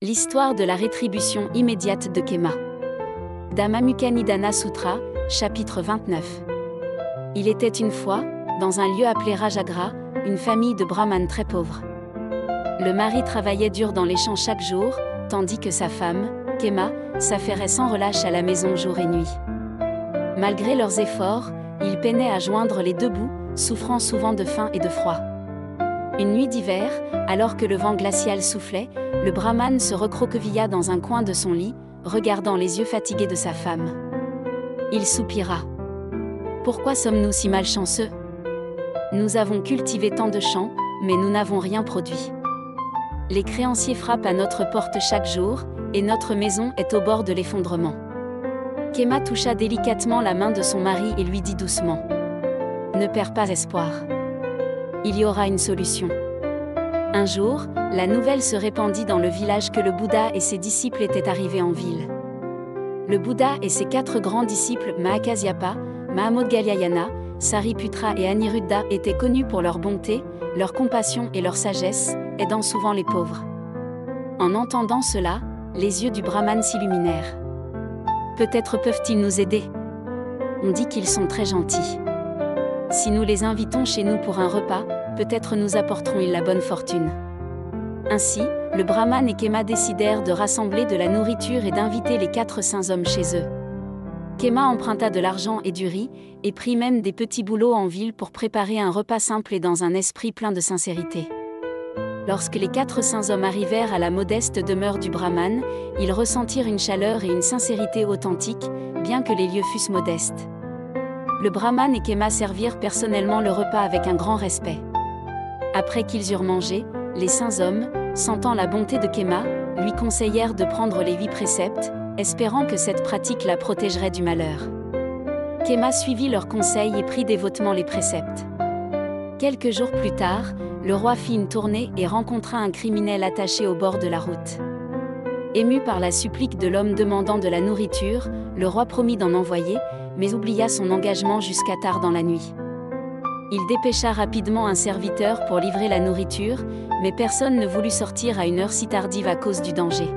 L'histoire de la rétribution immédiate de Kema. Dhammamukha-Nidana Sutra, chapitre 29. Il était une fois, dans un lieu appelé Rajagra, une famille de brahmanes très pauvres. Le mari travaillait dur dans les champs chaque jour, tandis que sa femme, Kema, s'affairait sans relâche à la maison jour et nuit. Malgré leurs efforts, ils peinaient à joindre les deux bouts, souffrant souvent de faim et de froid. Une nuit d'hiver, alors que le vent glacial soufflait, le brahmane se recroquevilla dans un coin de son lit, regardant les yeux fatigués de sa femme. Il soupira. « Pourquoi sommes-nous si malchanceux ? Nous avons cultivé tant de champs, mais nous n'avons rien produit. Les créanciers frappent à notre porte chaque jour, et notre maison est au bord de l'effondrement. » Kema toucha délicatement la main de son mari et lui dit doucement : « Ne perds pas espoir. Il y aura une solution. » Un jour, la nouvelle se répandit dans le village que le Bouddha et ses disciples étaient arrivés en ville. Le Bouddha et ses 4 grands disciples, Mahakasyapa, Mahamodgalyayana, Sariputra et Aniruddha, étaient connus pour leur bonté, leur compassion et leur sagesse, aidant souvent les pauvres. En entendant cela, les yeux du brahmane s'illuminèrent. « Peut-être peuvent-ils nous aider ? On dit qu'ils sont très gentils. Si nous les invitons chez nous pour un repas, peut-être nous apporteront-ils la bonne fortune. » Ainsi, le brahmane et Kema décidèrent de rassembler de la nourriture et d'inviter les 4 saints hommes chez eux. Kema emprunta de l'argent et du riz, et prit même des petits boulots en ville pour préparer un repas simple et dans un esprit plein de sincérité. Lorsque les 4 saints hommes arrivèrent à la modeste demeure du brahmane, ils ressentirent une chaleur et une sincérité authentiques, bien que les lieux fussent modestes. Le brahmane et Kema servirent personnellement le repas avec un grand respect. Après qu'ils eurent mangé, les saints hommes, sentant la bonté de Kema, lui conseillèrent de prendre les 8 préceptes, espérant que cette pratique la protégerait du malheur. Kema suivit leurs conseils et prit dévotement les préceptes. Quelques jours plus tard, le roi fit une tournée et rencontra un criminel attaché au bord de la route. Ému par la supplique de l'homme demandant de la nourriture, le roi promit d'en envoyer, mais oublia son engagement jusqu'à tard dans la nuit. Il dépêcha rapidement un serviteur pour livrer la nourriture, mais personne ne voulut sortir à une heure si tardive à cause du danger.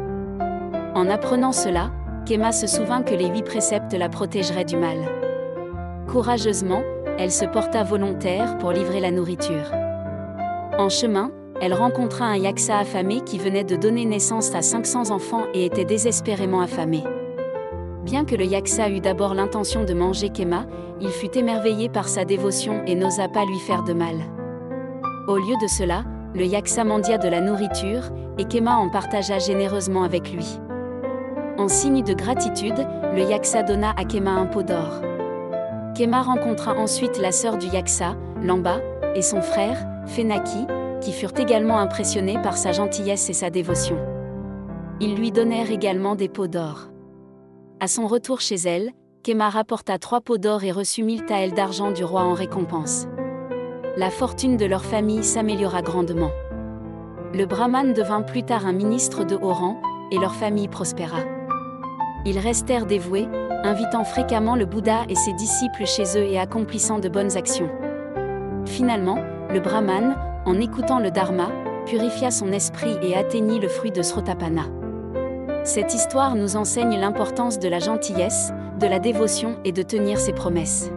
En apprenant cela, Kema se souvint que les 8 préceptes la protégeraient du mal. Courageusement, elle se porta volontaire pour livrer la nourriture. En chemin, elle rencontra un yaksa affamé qui venait de donner naissance à 500 enfants et était désespérément affamé. Bien que le yaksa eût d'abord l'intention de manger Kema, il fut émerveillé par sa dévotion et n'osa pas lui faire de mal. Au lieu de cela, le yaksa mendia de la nourriture, et Kema en partagea généreusement avec lui. En signe de gratitude, le yaksa donna à Kema un pot d'or. Kema rencontra ensuite la sœur du yaksa, Lamba, et son frère, Phenaki, qui furent également impressionnés par sa gentillesse et sa dévotion. Ils lui donnèrent également des pots d'or. À son retour chez elle, Kema rapporta 3 pots d'or et reçut 1000 taels d'argent du roi en récompense. La fortune de leur famille s'améliora grandement. Le brahmane devint plus tard un ministre de haut rang, et leur famille prospéra. Ils restèrent dévoués, invitant fréquemment le Bouddha et ses disciples chez eux et accomplissant de bonnes actions. Finalement, le brahmane, en écoutant le dharma, purifia son esprit et atteignit le fruit de Srotapana. Cette histoire nous enseigne l'importance de la gentillesse, de la dévotion et de tenir ses promesses.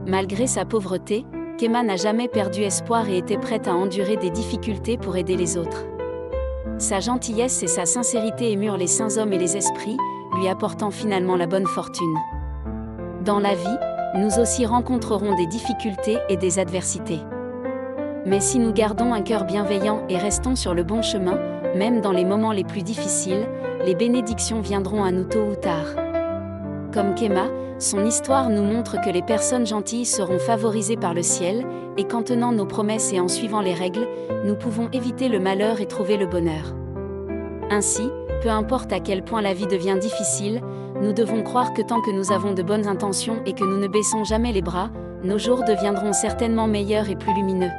Malgré sa pauvreté, Kema n'a jamais perdu espoir et était prête à endurer des difficultés pour aider les autres. Sa gentillesse et sa sincérité émurent les saints hommes et les esprits, lui apportant finalement la bonne fortune. Dans la vie, nous aussi rencontrerons des difficultés et des adversités. Mais si nous gardons un cœur bienveillant et restons sur le bon chemin, même dans les moments les plus difficiles, les bénédictions viendront à nous tôt ou tard. Comme Kema, son histoire nous montre que les personnes gentilles seront favorisées par le ciel, et qu'en tenant nos promesses et en suivant les règles, nous pouvons éviter le malheur et trouver le bonheur. Ainsi, peu importe à quel point la vie devient difficile, nous devons croire que tant que nous avons de bonnes intentions et que nous ne baissons jamais les bras, nos jours deviendront certainement meilleurs et plus lumineux.